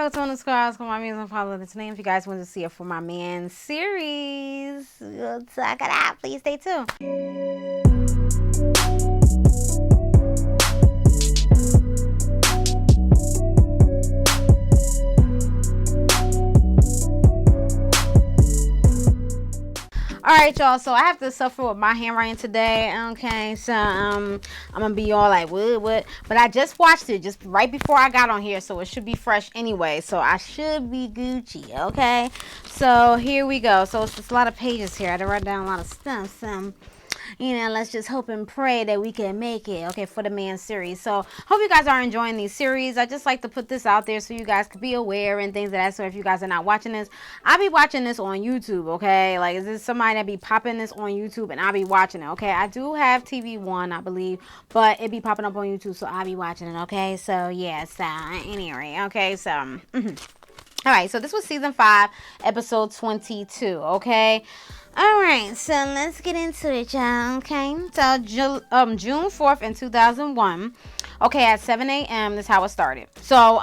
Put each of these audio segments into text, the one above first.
what's on the scars for my music follow this name. If you guys want to see it for my man series, check it out. Please stay tuned. Alright, y'all, so I have to suffer with my handwriting today. Okay, so I'm gonna be all like what, but I just watched it just right before I got on here, so it should be fresh anyway, so I should be Gucci. Okay, so here we go. So it's just a lot of pages here. I had to write down a lot of stuff, so you know, let's just hope and pray that we can make it, okay, for the man series. So hope you guys are enjoying these series. I just like to put this out there so you guys could be aware and things of that sort. If you guys are not watching this, I'll be watching this on YouTube, okay? Like, is this somebody that be popping this on YouTube and I'll be watching it, okay? I do have TV One, I believe, but it be popping up on YouTube, so I'll be watching it, okay? So yeah, so anyway, okay, so all right, so this was season 5, episode 22, okay? All right, so let's get into it, y'all, okay? So June 4th in 2001, okay, at 7 a.m., this is how it started. So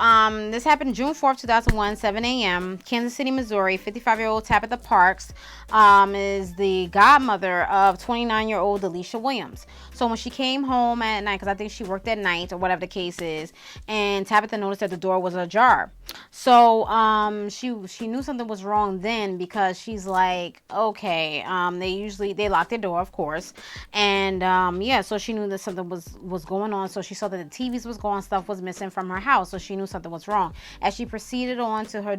this happened June 4th, 2001, 7 a.m., Kansas City, Missouri. 55-year-old Tabitha Parks is the godmother of 29-year-old Alicia Williams. So when she came home at night, because I think she worked at night or whatever the case is, and Tabitha noticed that the door was ajar. So she knew something was wrong then, because she's like, okay, they lock their door, of course, and yeah, so she knew that something was going on. So she saw that the TVs was gone, stuff was missing from her house, so she knew something was wrong. As she proceeded on to her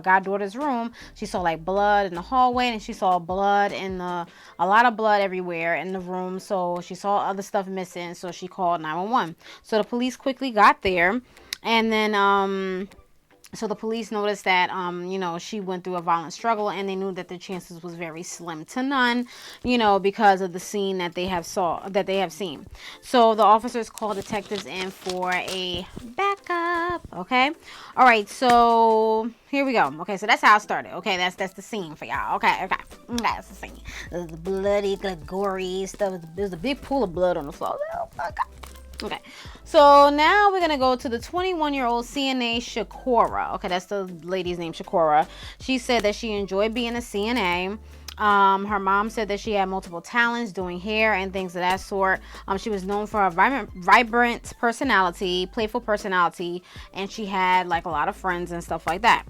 goddaughter's room, she saw like blood in the hallway, and she saw blood a lot of blood everywhere in the room. So she saw other stuff missing, so she called 911. So the police quickly got there, and then so the police noticed that, you know, she went through a violent struggle, and they knew that the chances was very slim to none, you know, because of the scene that they have seen. So the officers called detectives in for a backup. Okay. All right. So here we go. Okay. So that's how it started. Okay. That's the scene for y'all. Okay. That's the scene. The bloody, like, gory stuff. There's a big pool of blood on the floor. Oh my God. Okay, so now we're going to go to the 21-year-old CNA Shakura. Okay, that's the lady's name, Shakura. She said that she enjoyed being a CNA. Her mom said that she had multiple talents doing hair and things of that sort. She was known for her vibrant personality, playful personality, and she had like a lot of friends and stuff like that.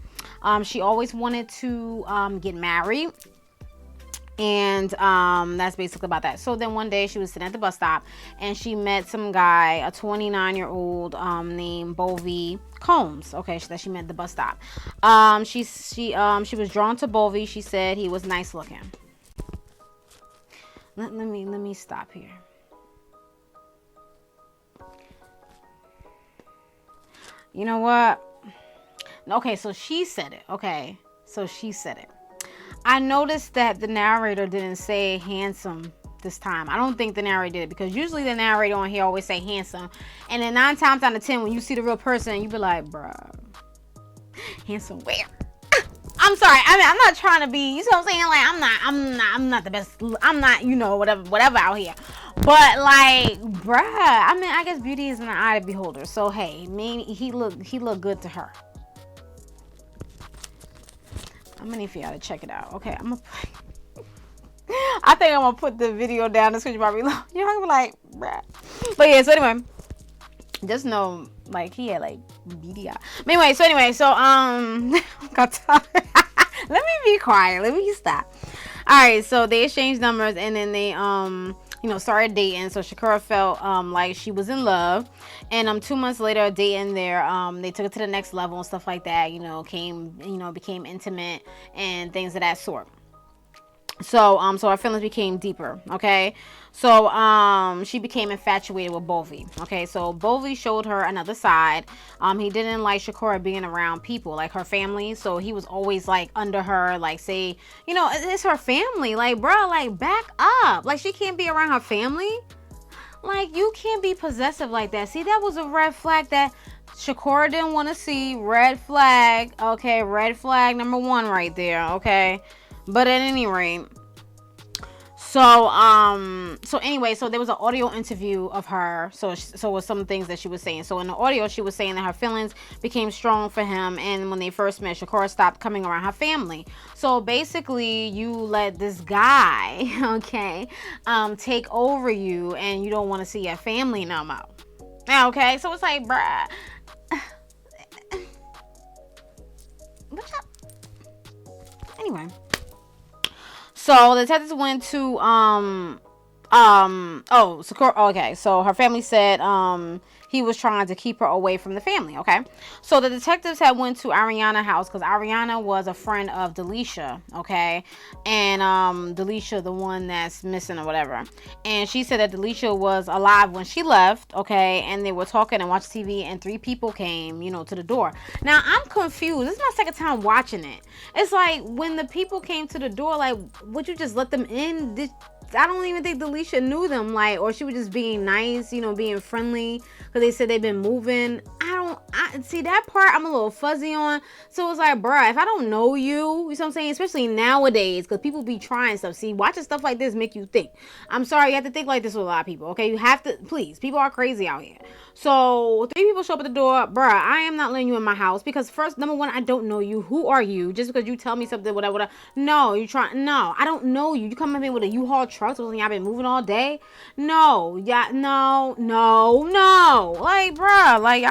She always wanted to get married. And that's basically about that. So then one day she was sitting at the bus stop, and she met some guy, a 29-year-old named Bovey Combs. Okay, that she met at the bus stop. She was drawn to Bovey. She said he was nice looking. Let me stop here. You know what? Okay, so she said it. Okay, so she said it. I noticed that the narrator didn't say handsome this time. I don't think the narrator did, because usually the narrator on here always say handsome. And then 9 times out of 10, when you see the real person, you be like, bruh, handsome where? I'm sorry. I mean, I'm not trying to be, you know what I'm saying? Like, I'm not the best. I'm not, you know, whatever out here. But like, bruh, I mean, I guess beauty is in the eye of the beholder. So hey, he looked good to her. I'm gonna need for y'all to check it out. Okay, I think I'm gonna put the video down. This because you're probably like, bruh. But yeah, so anyway, just know, like, he had like beady eye. Anyway, so got tired. Let me be quiet. Let me stop. All right, so they exchanged numbers, and then they started dating. So Shakura felt like she was in love, and 2 months later, dating there, they took it to the next level and stuff like that. Became intimate and things of that sort. So our feelings became deeper. Okay, so she became infatuated with Bovey. Okay, so Bovey showed her another side. He didn't like Shakura being around people like her family, so he was always like under her, like, say, you know, it's her family, like, bro, like, back up, like, she can't be around her family. Like, you can't be possessive like that. See, that was a red flag that Shakura didn't want to see. Red flag. Okay, red flag number 1 right there. Okay, but at any rate, So anyway, so there was an audio interview of her. So it was some things that she was saying. So in the audio, she was saying that her feelings became strong for him, and when they first met, Shakura stopped coming around her family. So basically, you let this guy, okay, take over you, and you don't want to see your family no more. Okay, so it's like, bruh. Anyway. So the detectives went to Sakura. Okay, so her family said he was trying to keep her away from the family. Okay, so the detectives had went to Ariana's house because Ariana was a friend of Delisha. Okay, and Delisha, the one that's missing or whatever, and she said that Delisha was alive when she left. Okay, and they were talking and watched TV, and 3 people came, to the door. Now I'm confused. This is my second time watching it. It's like when the people came to the door, like, would you just let them in? I don't even think Delisha knew them, like, or she was just being nice, being friendly, because they said they've been moving. I see that part I'm a little fuzzy on. So it's like, bruh, if I don't know you, you know what I'm saying? Especially nowadays, because people be trying stuff. See, watching stuff like this make you think. I'm sorry, you have to think like this with a lot of people, okay? You have to, please. People are crazy out here. So 3 people show up at the door. Bruh, I am not letting you in my house because first, number one, I don't know you. Who are you? Just because you tell me something, whatever. No, I don't know you. You come in with a U-Haul truck, so y'all been moving all day? No. Yeah, no. Like, bruh, like,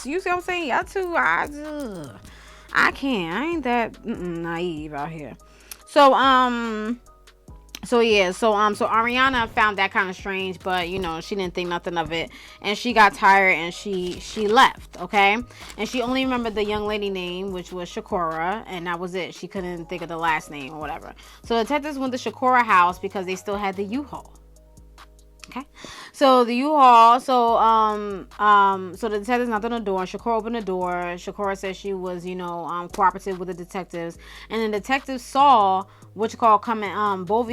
you see what I'm saying? Y'all too, I can't. I ain't that naive out here. So Ariana found that kind of strange, but she didn't think nothing of it, and she got tired and she left. Okay, and she only remembered the young lady name, which was Shakura, and that was it. She couldn't think of the last name or whatever. So the detectives went to Shakura house because they still had the U-Haul. Okay, so the U-Haul, so the detectives knocked on the door. Shakura opened the door. Shakura said she was, cooperative with the detectives, and the detectives saw Bovie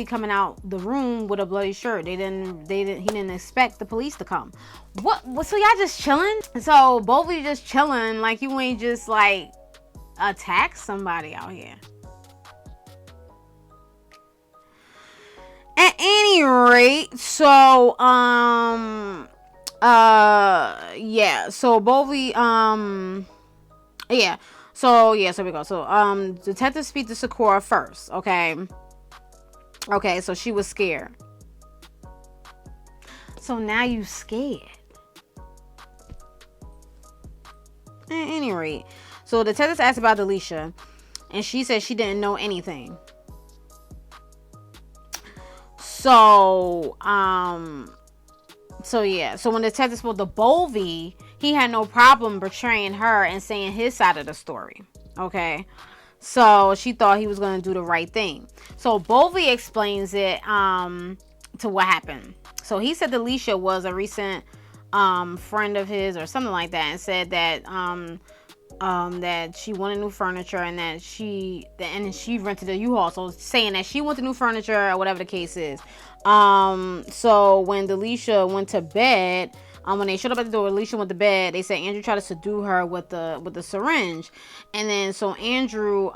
coming out the room with a bloody shirt. He didn't expect the police to come. What? So y'all just chilling? So Bovie just chilling, like you ain't just like attack somebody out here. At any rate, so Bovie, so here we go. So detectives speak to Sakura first, okay, so she was scared. So now you scared. At any rate, so the detectives asked about Delisha, and she said she didn't know anything. So when the detective spoke to Bovie, he had no problem betraying her and saying his side of the story. Okay. So she thought he was going to do the right thing. So Bovie explains it to what happened. So he said Delisha was a recent friend of his or something like that, and said that that she wanted new furniture and that she rented a U-Haul. So saying that she wanted new furniture or whatever the case is. So when Delisha went to bed, when they showed up at the door, Delisha went to bed. They said Andrew tried to seduce her with the syringe, and then so Andrew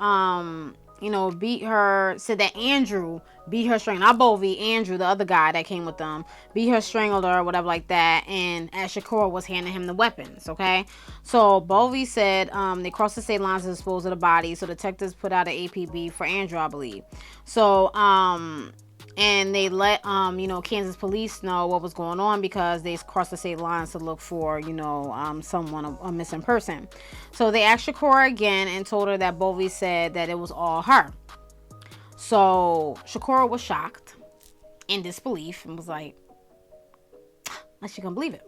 beat her. Said that Andrew beat her, strangled, not Bovie, Andrew, the other guy that came with them, beat her, strangled her, or whatever like that, and as Shakura was handing him the weapons. Okay, so Bovie said they crossed the state lines to dispose of the body, so detectives put out an APB for Andrew, I believe. So and they let Kansas police know what was going on because they crossed the state lines to look for someone, a missing person. So they asked Shakura again and told her that Bovie said that it was all her. So Shakura was shocked, in disbelief, and was like, she couldn't believe it.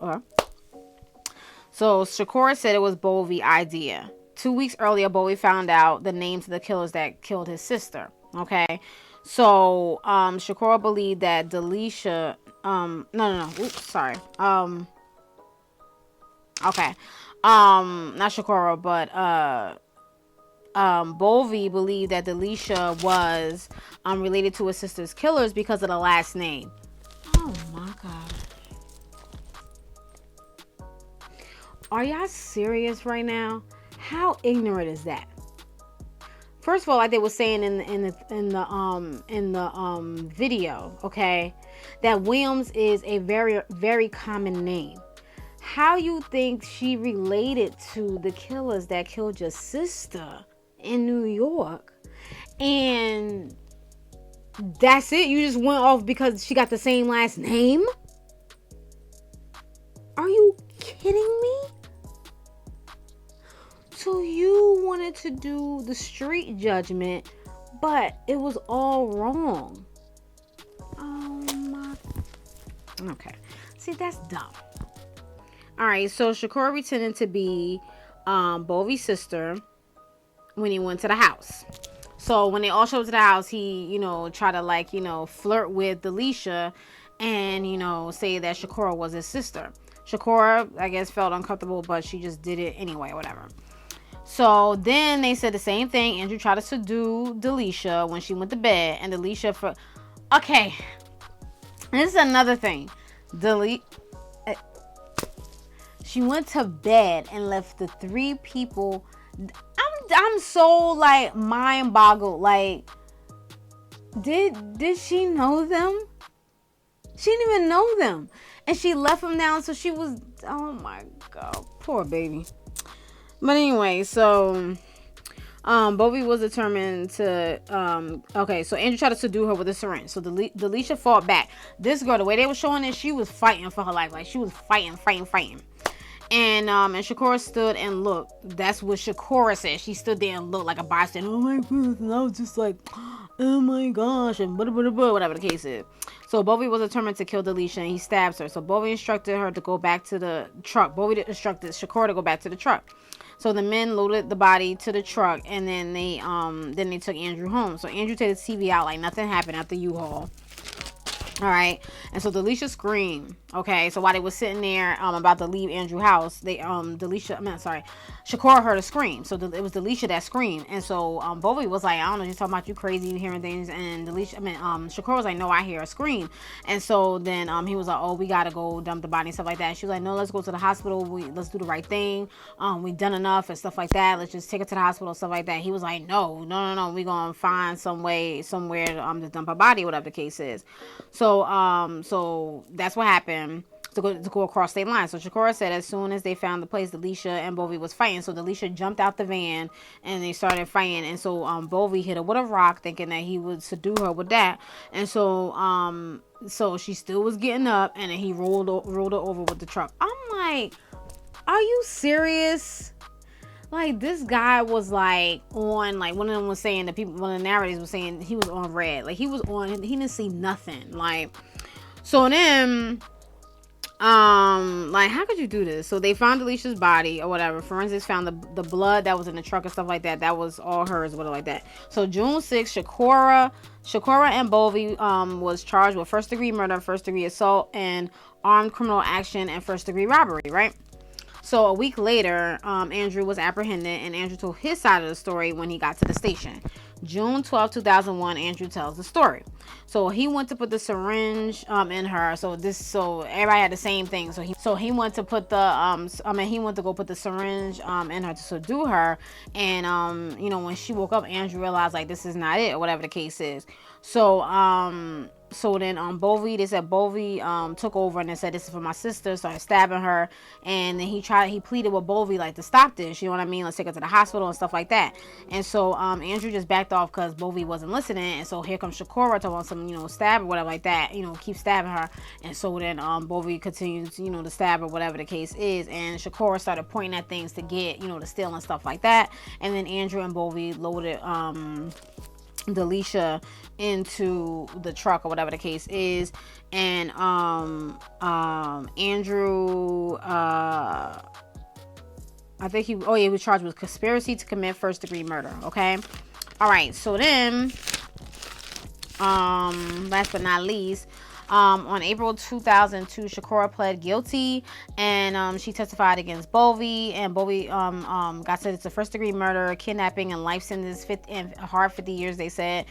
So Shakura said it was Bovie's idea. 2 weeks earlier, Bovie found out the names of the killers that killed his sister. Okay. So, Shakura believed that Delisha, oops, sorry. Okay. Not Shakura, but, Bovie believed that Delisha was, related to his sister's killers because of the last name. Oh my God. Are y'all serious right now? How ignorant is that? first of all, like they were saying in the video, okay, that Williams is a very, very common name. How you think she related to the killers that killed your sister in New York? And that's it? You just went off because she got the same last name? Are you kidding me? So you wanted to do the street judgment, but it was all wrong. Oh my. Okay. See, that's dumb. Alright, so Shakur pretended to be Bovie's sister when he went to the house. So when they all showed up to the house, he, you know, tried to like, you know, flirt with Delisha and, you know, say that Shakur was his sister. Shakur, I guess, felt uncomfortable, but she just did it anyway, whatever. So then they said the same thing. Andrew tried to subdue Delisha when she went to bed, and Delisha for... Okay, this is another thing. She went to bed and left the 3 people. I'm so like mind boggled. Like, did she know them? She didn't even know them, and she left them down. So she was, oh my god, poor baby. But anyway, so Bovie was determined to okay, so Andrew tried to subdue her with a syringe. So Delisha fought back. This girl, the way they were showing it, she was fighting for her life. Like, she was fighting. And Shakura stood and looked. That's what Shakura said. She stood there and looked like a bystander. Oh my goodness. And I was just like, oh my gosh, and whatever the case is. So Bovie was determined to kill Delisha, and he stabs her. So Bovie instructed her to go back to the truck. Bovie instructed Shakura to go back to the truck. So the men loaded the body to the truck, and then they took Andrew home. So Andrew took his TV out like nothing happened at the U-Haul. All right, and so Delisha screamed. Okay, so while they were sitting there about to leave Andrew's house, Shakur heard a scream. So it was Delisha that screamed, and so Bovie was like, I don't know, she's talking about you crazy, you hearing things, and Shakur was like, no, I hear a scream, and so then he was like, oh, we gotta go dump the body and stuff like that. And she was like, no, let's go to the hospital. Let's do the right thing. We've done enough and stuff like that. Let's just take her to the hospital and stuff like that. He was like, no, we gonna find some way somewhere to dump her body, whatever the case is. So that's what happened. To go across state lines. So Shakura said as soon as they found the place, Delisha and Bovie was fighting. So Delisha jumped out the van and they started fighting. And so Bovie hit her with a rock, thinking that he would subdue her with that. And so she still was getting up, and then he rolled her over with the truck. I'm like, are you serious? Like, this guy was like on, like, one of them was saying, one of the narrators was saying he was on red. Like, he didn't see nothing. Like, so then like, how could you do this? So they found Delisha's body or whatever. Forensics found the blood that was in the truck and stuff like that. That was all hers, whatever like that. So June 6th, Shakura and Bovie was charged with first-degree murder, first-degree assault, and armed criminal action and first-degree robbery, right? So a week later, Andrew was apprehended, and Andrew told his side of the story when he got to the station. June 12, 2001, Andrew tells the story. So he went to put the syringe in her. So everybody had the same thing. So he went to put he went to go put the syringe in her to subdue her. And when she woke up, Andrew realized, like, this is not it, or whatever the case is. So then Bovie, they said Bovie took over and they said, this is for my sister, started stabbing her, and then he pleaded with Bovie, like, to stop this, you know what I mean, let's take her to the hospital and stuff like that. And so Andrew just backed off because Bovie wasn't listening. And so here comes Shakura talking about some, stab or whatever like that, keep stabbing her. And so then Bovie continues, to stab her, whatever the case is, and Shakura started pointing at things to get, to steal and stuff like that. And then Andrew and Bovie loaded Delisha into the truck or whatever the case is, and Andrew I think he was charged with conspiracy to commit first-degree murder. Okay, all right. So then last but not least, On April 2002, Shakura pled guilty, and she testified against Bovey, and Bovey got sentenced to first-degree murder, kidnapping, and life sentence, and hard 50 years. They said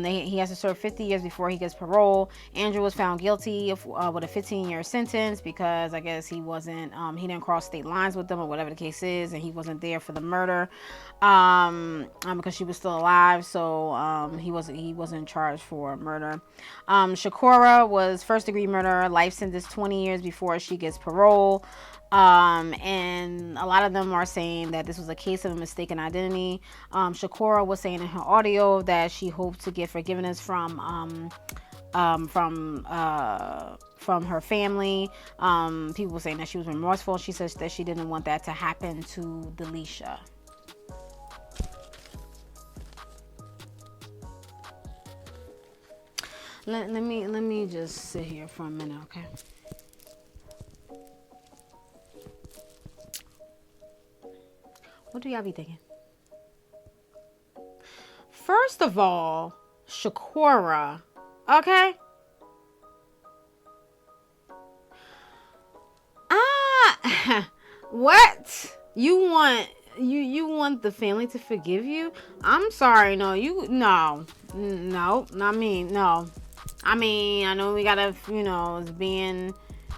he has to serve 50 years before he gets parole. Andrew was found guilty with a 15-year sentence because I guess he wasn't he didn't cross state lines with them or whatever the case is, and he wasn't there for the murder because she was still alive, so he wasn't charged for murder. Shakura was first degree murder, life sentence, 20 years before she gets parole. And a lot of them are saying that this was a case of a mistaken identity. Shakura was saying in her audio that she hoped to get forgiveness from her family. People were saying that she was remorseful. She says that she didn't want that to happen to Delisha. Let me just sit here for a minute, okay? What do y'all be thinking? First of all, Shakura, okay? What? You want the family to forgive you? I'm sorry, no. Not me, no. I mean, I know we gotta, it's being,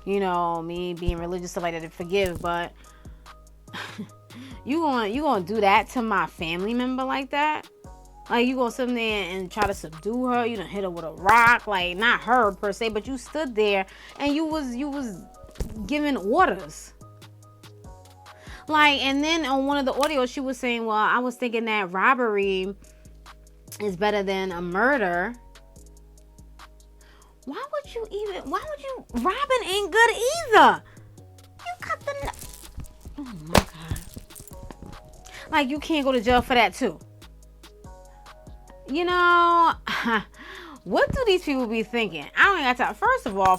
me being religious, stuff like that, to forgive, but you gonna do that to my family member like that? Like, you gonna sit there and try to subdue her? You done hit her with a rock, like, not her per se, but you stood there and you was giving orders. Like, and then on one of the audios, she was saying, well, I was thinking that robbery is better than a murder. Robbing ain't good either. You cut the, oh my God. Like, you can't go to jail for that too. What do these people be thinking? I don't even got time. First of all.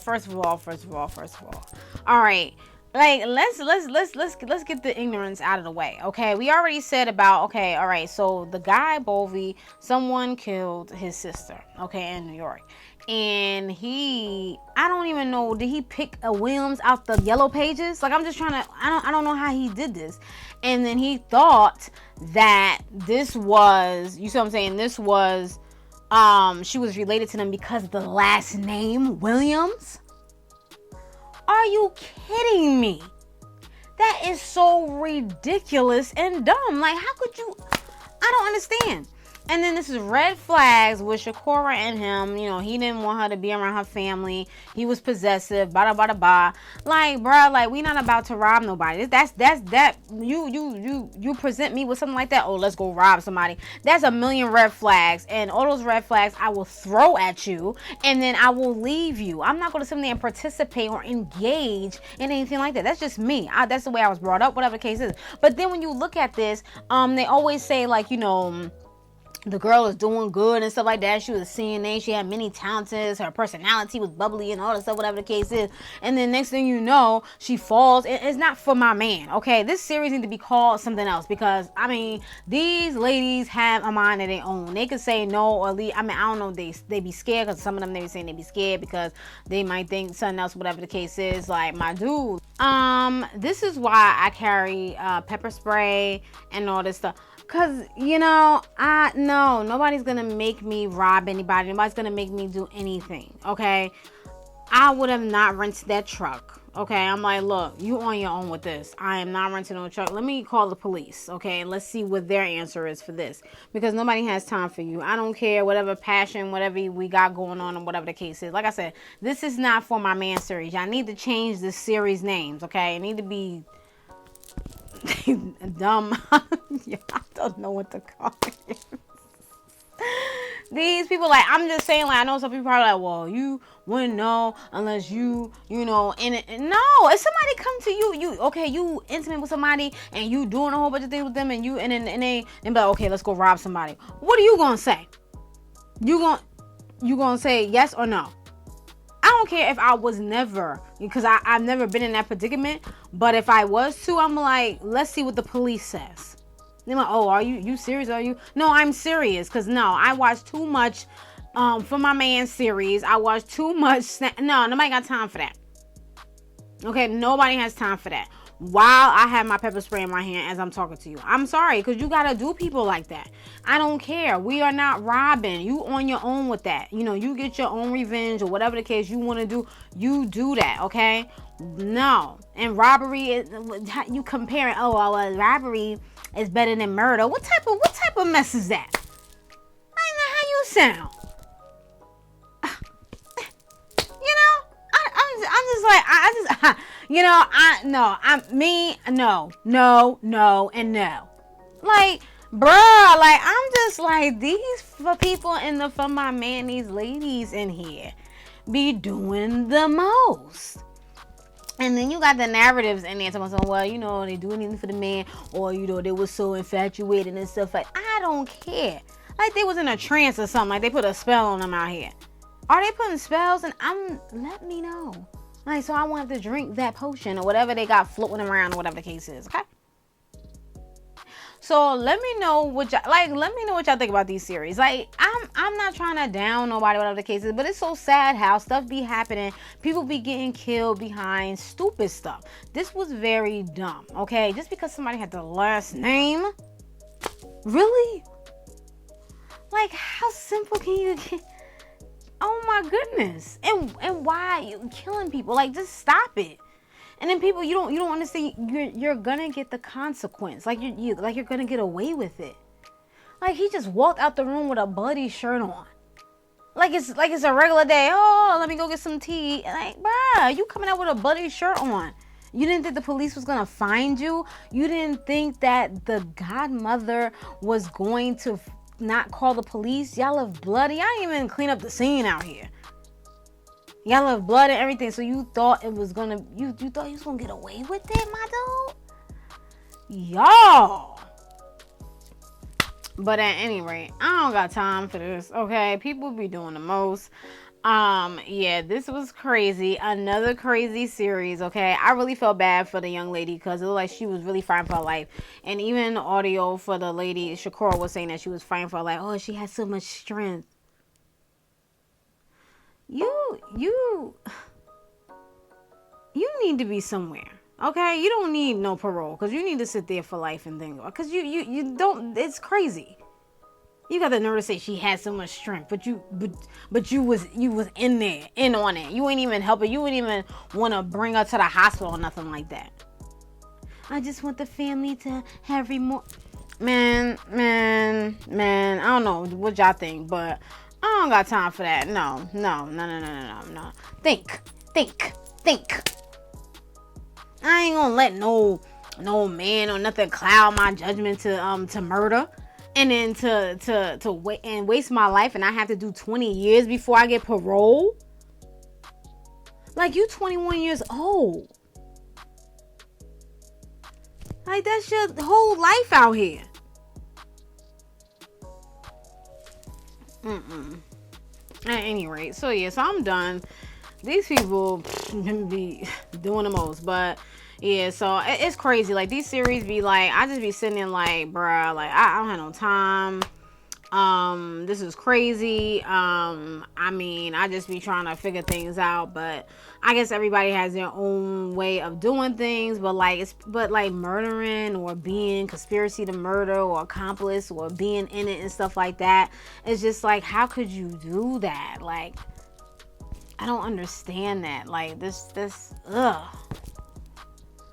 All right. Like, let's get the ignorance out of the way, okay? We already said about, okay, all right, so the guy, Bovey, someone killed his sister, okay, in New York. And I don't even know, did he pick a Williams out the yellow pages? Like, I'm just trying to, I don't know how he did this. And then he thought that this was, you see what I'm saying? This was, she was related to them because of the last name, Williams. Are you kidding me? That is so ridiculous and dumb. Like, how could you? I don't understand. And then this is red flags with Shakura and him. He didn't want her to be around her family. He was possessive. Bada bada ba. Like, bruh, like, we not about to rob nobody. That's that. You present me with something like that. Oh, let's go rob somebody. That's a million red flags, and all those red flags I will throw at you, and then I will leave you. I'm not going to sit there and participate or engage in anything like that. That's just me. That's the way I was brought up. Whatever the case is. But then when you look at this, they always say, like, the girl is doing good and stuff like that. She was a CNA. She had many talents. Her personality was bubbly and all that stuff, whatever the case is. And then next thing you know, she falls. It's not for my man, okay? This series needs to be called something else because, I mean, these ladies have a mind of their own. They could say no or leave. I mean, I don't know. They be scared because some of them, they be saying they be scared because they might think something else, whatever the case is. Like, my dude. This is why I carry pepper spray and all this stuff. Because, nobody's going to make me rob anybody. Nobody's going to make me do anything, okay? I would have not rented that truck, okay? I'm like, look, you on your own with this. I am not renting no truck. Let me call the police, okay? And let's see what their answer is for this. Because nobody has time for you. I don't care, whatever passion, whatever we got going on, and whatever the case is. Like I said, this is not for my man series. I need to change this series names, okay? It need to be dumb. Yeah, I don't know what to call it. These people, like, I'm just saying, like, I know some people are like, well, you wouldn't know unless you know, in it. No, if somebody come to you intimate with somebody and you doing a whole bunch of things with them and they be like, okay, let's go rob somebody. What are you gonna say? You gonna say yes or no? I don't care if I was never, because I've never been in that predicament, but if I was to, I'm like, let's see what the police says. They're like, oh, are you serious? Are you? No, I'm serious, because no, I watch too much For my man series, I watched too much. No, nobody got time for that. Okay, nobody has time for that. While I have my pepper spray in my hand as I'm talking to you. I'm sorry, because you gotta do people like that. I don't care. We are not robbing. You on your own with that. You know, you get your own revenge or whatever the case you want to do. You do that, okay? No. And robbery, you compare it. Oh, well, robbery is better than murder. What type of mess is that? I don't know how you sound. You know, I'm just like, you know, no, and no. Like, bruh, like, I'm just like, these for people for my man, these ladies in here be doing the most. And then you got the narratives in there talking about, well, you know, they do anything for the man, or, you know, they were so infatuated and stuff like, I don't care. Like, they was in a trance or something, like they put a spell on them out here. Are they putting spells? And let me know. Like, so I want to drink that potion or whatever they got floating around or whatever the case is, okay? So let me know what y'all think about these series. Like, I'm not trying to down nobody, whatever the case is, but it's so sad how stuff be happening. People be getting killed behind stupid stuff. This was very dumb, okay? Just because somebody had the last name? Really? Like, how simple can you get? Oh my goodness. And why are you killing people? Like, just stop it. And then people, you don't understand, you're gonna get the consequence. Like you're gonna get away with it. Like, he just walked out the room with a bloody shirt on. Like it's a regular day. Oh, let me go get some tea. Like, bruh, you coming out with a bloody shirt on. You didn't think the police was gonna find you? You didn't think that the godmother was going to not call the police? Y'all have bloody. I didn't even clean up the scene out here. Y'all have blood and everything, so you thought it was gonna, you thought you was gonna get away with it, my dude? Y'all. But at any rate, I don't got time for this, okay? People be doing the most. Yeah, this was crazy. Another crazy series, okay? I really felt bad for the young lady because it looked like she was really fighting for her life. And even the audio for the lady, Shakura, was saying that she was fighting for her life. Oh, she has so much strength. You need to be somewhere, okay? You don't need no parole because you need to sit there for life and think, because you don't. It's crazy. You got the nerve to say she had so much strength, but you was in there, in on it. You ain't even helping. You wouldn't even want to bring her to the hospital or nothing like that. I just want the family to have man. I don't know what y'all think, but I don't got time for that. No. Think. I ain't gonna let no man or nothing cloud my judgment to murder, and then to wait and waste my life, and I have to do 20 years before I get parole. Like, you 21 years old. Like, that's your whole life out here. At any rate, so yeah, so I'm done. These people be doing the most, but yeah, so it's crazy. Like, these series be like, I just be sitting there like, bruh, like, I don't have no time. This is crazy. I mean, I just be trying to figure things out, but I guess everybody has their own way of doing things. But like murdering or being conspiracy to murder or accomplice or being in it and stuff like that, it's just like, how could you do that? Like, I don't understand that. Like, this ugh.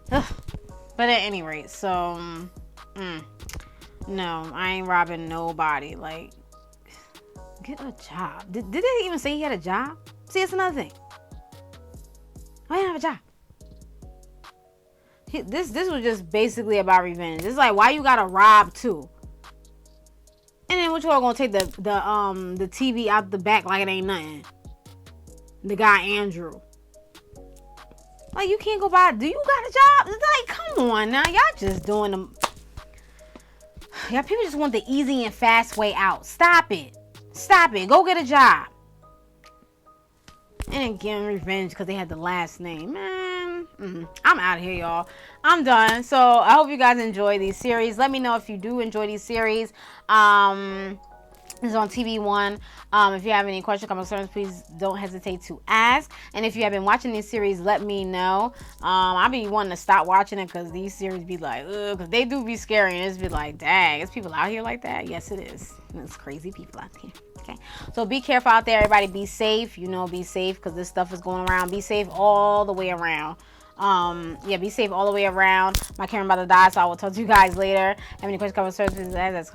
But at any rate, so no, I ain't robbing nobody. Like, get a job. Did they even say he had a job? See, that's another thing. I didn't have a job. This was just basically about revenge. It's like, why you gotta rob too? And then what you all gonna take the TV out the back like it ain't nothing? The guy Andrew. Like, you can't go by. Do you got a job? It's like, come on now, y'all just doing them. Yeah, people just want the easy and fast way out. Stop it. Go get a job. And then getting revenge because they had the last name. Man, I'm out of here, y'all. I'm done. So I hope you guys enjoy these series. Let me know if you do enjoy these series. This is on TV1. If you have any questions, comments, concerns, please don't hesitate to ask. And if you have been watching this series, let me know. I'll be wanting to stop watching it because these series be like, ugh, because they do be scary. And it's be like, dang, is people out here like that? Yes, it is. It's crazy people out here. Okay, so be careful out there, everybody. Be safe. You know, be safe because this stuff is going around. Be safe all the way around. Yeah, be safe all the way around. My camera about to die, so I will talk to you guys later. Have any questions, comments, concerns, please ask. That's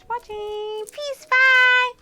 watching. Peace, bye.